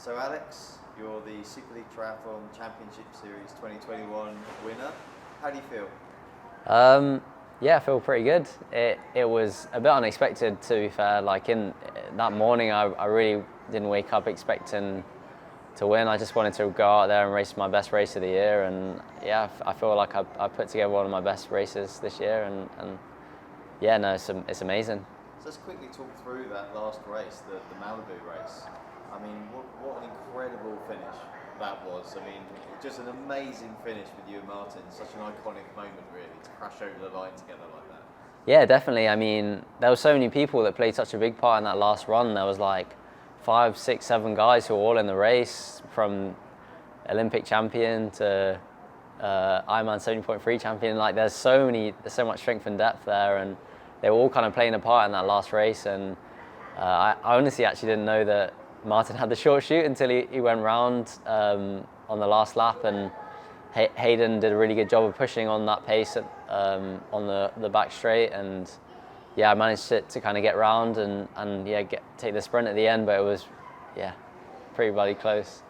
So Alex, you're the Super League Triathlon Championship Series 2021 winner. How do you feel? Yeah, I feel pretty good. It was a bit unexpected, to be fair. Like in that morning, I really didn't wake up expecting to win. I just wanted to go out there and race my best race of the year, and yeah, I feel like I put together one of my best races this year, and yeah, no, it's amazing. So let's quickly talk through that last race, the Malibu race. I mean, what an incredible finish that was. I mean, just an amazing finish with you and Martin. Such an iconic moment, really, to crash over the line together like that. Yeah, definitely. I mean, there were so many people that played such a big part in that last run. There was like 5, 6, 7 guys who were all in the race, from Olympic champion to Ironman 70.3 champion. Like there's so much strength and depth there, and they were all kind of playing a part in that last race. And I honestly actually didn't know that Martin had the short shoot until he went round on the last lap, and Hayden did a really good job of pushing on that pace on the back straight, and yeah, I managed to kind of get round and yeah, take the sprint at the end, but it was pretty bloody close.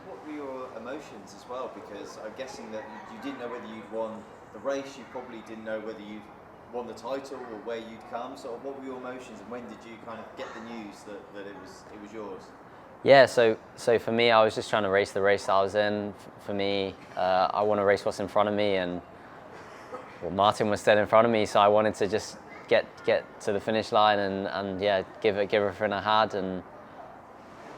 What were your emotions as well? Because I'm guessing that you didn't know whether you'd won the race, you probably didn't know whether you'd won the title or where you'd come. So what were your emotions, and when did you kind of get the news that it was yours? Yeah, so for me, I was just trying to race the race that I was in. For me, I want to race what's in front of me, and well, Martin was still in front of me, so I wanted to just get to the finish line and yeah, give everything I had. And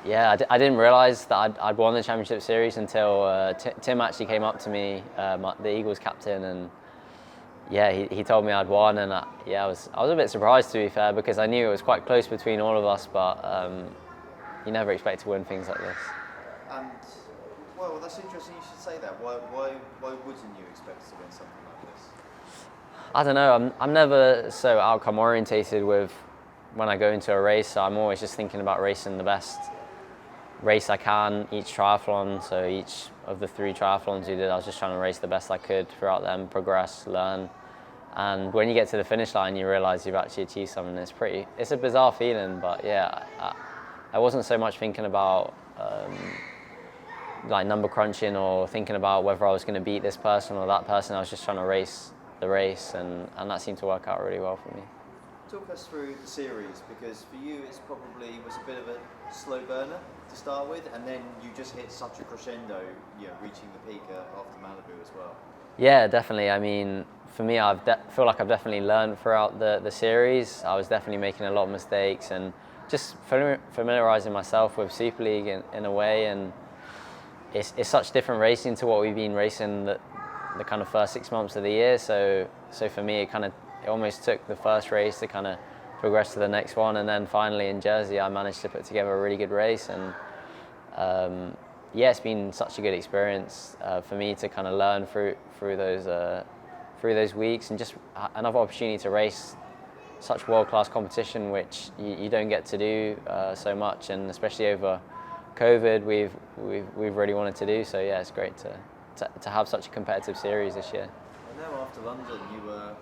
yeah, I didn't realise that I'd won the championship series until Tim actually came up to me, the Eagles captain, and yeah, he told me I'd won, and I was a bit surprised, to be fair, because I knew it was quite close between all of us, but you never expect to win things like this. And well, that's interesting you should say that. Why wouldn't you expect to win something like this? I don't know. I'm never so outcome orientated with when I go into a race. So I'm always just thinking about racing the best race I can each triathlon. So each of the 3 triathlons we did, I was just trying to race the best I could throughout them, progress, learn. And when you get to the finish line, you realise you've actually achieved something. It's a bizarre feeling, but yeah, I wasn't so much thinking about like number crunching or thinking about whether I was going to beat this person or that person. I was just trying to race the race, and that seemed to work out really well for me. Talk us through the series, because for you it's probably was a bit of a slow burner to start with, and then you just hit such a crescendo, reaching the peak after Malibu as well. Yeah, definitely. I mean, for me, I feel like I've definitely learned throughout the series. I was definitely making a lot of mistakes and just familiarising myself with Super League in a way, and it's such different racing to what we've been racing the kind of first 6 months of the year. So for me, it almost took the first race to kind of progress to the next one, and then finally in Jersey, I managed to put together a really good race, and yeah, it's been such a good experience for me to kind of learn through those weeks, and just another opportunity to race such world-class competition, which you don't get to do so much, and especially over COVID, we've really wanted to do. So yeah, it's great to have such a competitive series this year. I know after London you were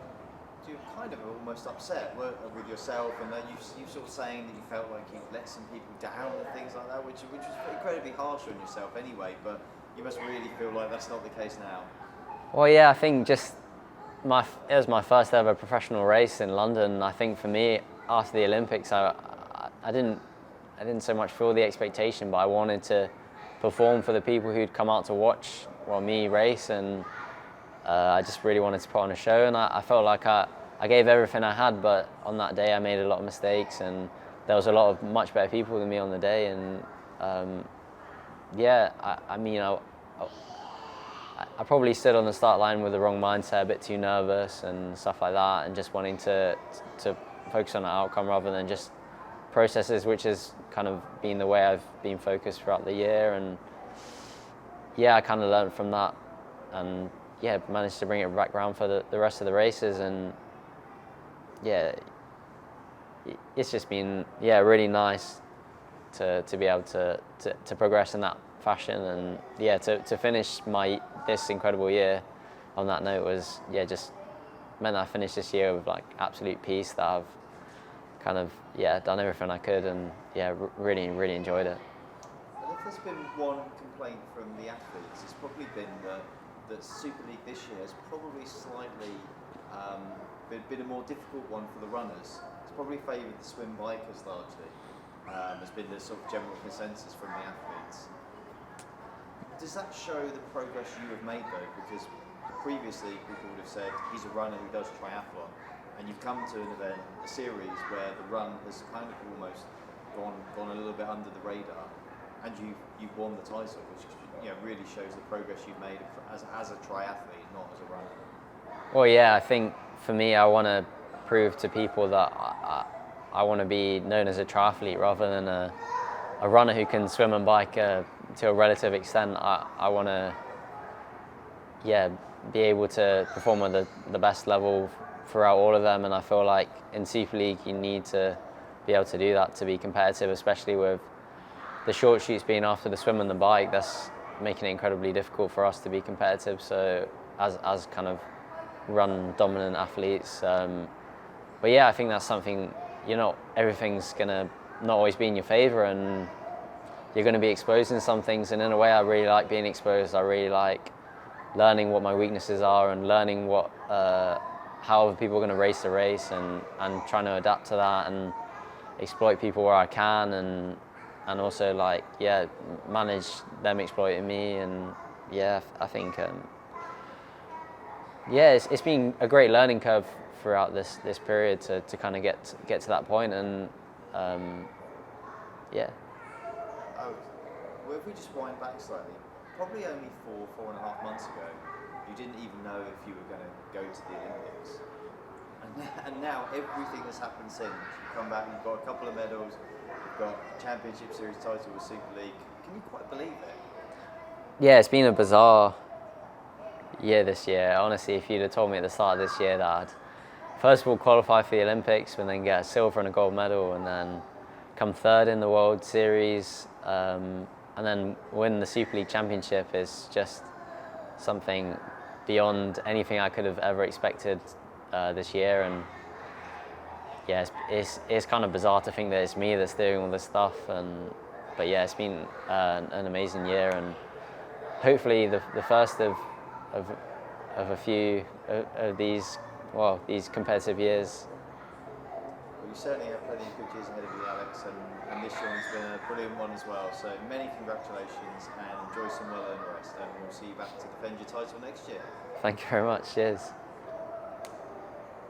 kind of almost upset with yourself, and you sort of saying that you felt like you let some people down and things like that, which was incredibly harsh on yourself anyway. But you must really feel like that's not the case now. Well, yeah, I think just it was my first ever professional race in London. I think for me, after the Olympics, I didn't so much feel the expectation, but I wanted to perform for the people who'd come out to watch me race, and I just really wanted to put on a show, and I felt like I gave everything I had, but on that day I made a lot of mistakes, and there was a lot of much better people than me on the day, and yeah, I mean, I probably stood on the start line with the wrong mindset, a bit too nervous and stuff like that, and just wanting to focus on the outcome rather than just processes, which has kind of been the way I've been focused throughout the year. And yeah, I kind of learned from that, and yeah, managed to bring it back around for the rest of the races. And yeah, it's just been really nice to be able to progress in that fashion, and yeah, to finish this incredible year on that note was just meant that I finished this year with like absolute peace, that I've kind of done everything I could, and really enjoyed it. I there's been one complaint from the athletes, it's probably been that Super League this year has probably slightly been a more difficult one for the runners. It's probably favoured the swim bikers largely. Has been the sort of general consensus from the athletes. Does that show the progress you have made though? Because previously people would have said he's a runner who does triathlon, and you've come to an event, a series where the run has kind of almost gone a little bit under the radar, and you've won the title, which really shows the progress you've made as a triathlete, not as a runner. Well, yeah, I think for me, I want to prove to people that I want to be known as a triathlete rather than a runner who can swim and bike to a relative extent. I want to, be able to perform at the best level throughout all of them, and I feel like in Super League you need to be able to do that to be competitive, especially with the short shoots being after the swim and the bike. That's making it incredibly difficult for us to be competitive. So as kind of run dominant athletes, but yeah, I think that's something, everything's gonna not always be in your favor, and you're going to be exposed in some things, and in a way I really like being exposed. I really like learning what my weaknesses are and learning what how other people are going to race the race, and trying to adapt to that and exploit people where I can, and also manage them exploiting me. And I think it's been a great learning curve throughout this period to kind of get to that point, and Well, if we just wind back slightly, probably only 4.5 months ago, you didn't even know if you were going to go to the Olympics. And now everything that's happened since, you've come back, you've got a couple of medals, you've got Championship Series title with Super League. Can you quite believe it? Yeah, it's been a bizarre year this year. Honestly, if you'd have told me at the start of this year that I'd first of all qualify for the Olympics and then get a silver and a gold medal, and then come third in the World Series, and then win the Super League Championship is just something beyond anything I could have ever expected this year. And it's kind of bizarre to think that it's me that's doing all this stuff. But it's been an amazing year, and hopefully the first of a few of these competitive years. Well, you certainly have plenty of good years ahead of you, Alex, and this one's been a brilliant one as well. So many congratulations, and enjoy some well-earned rest, and we'll see you back to defend your title next year. Thank you very much. Cheers.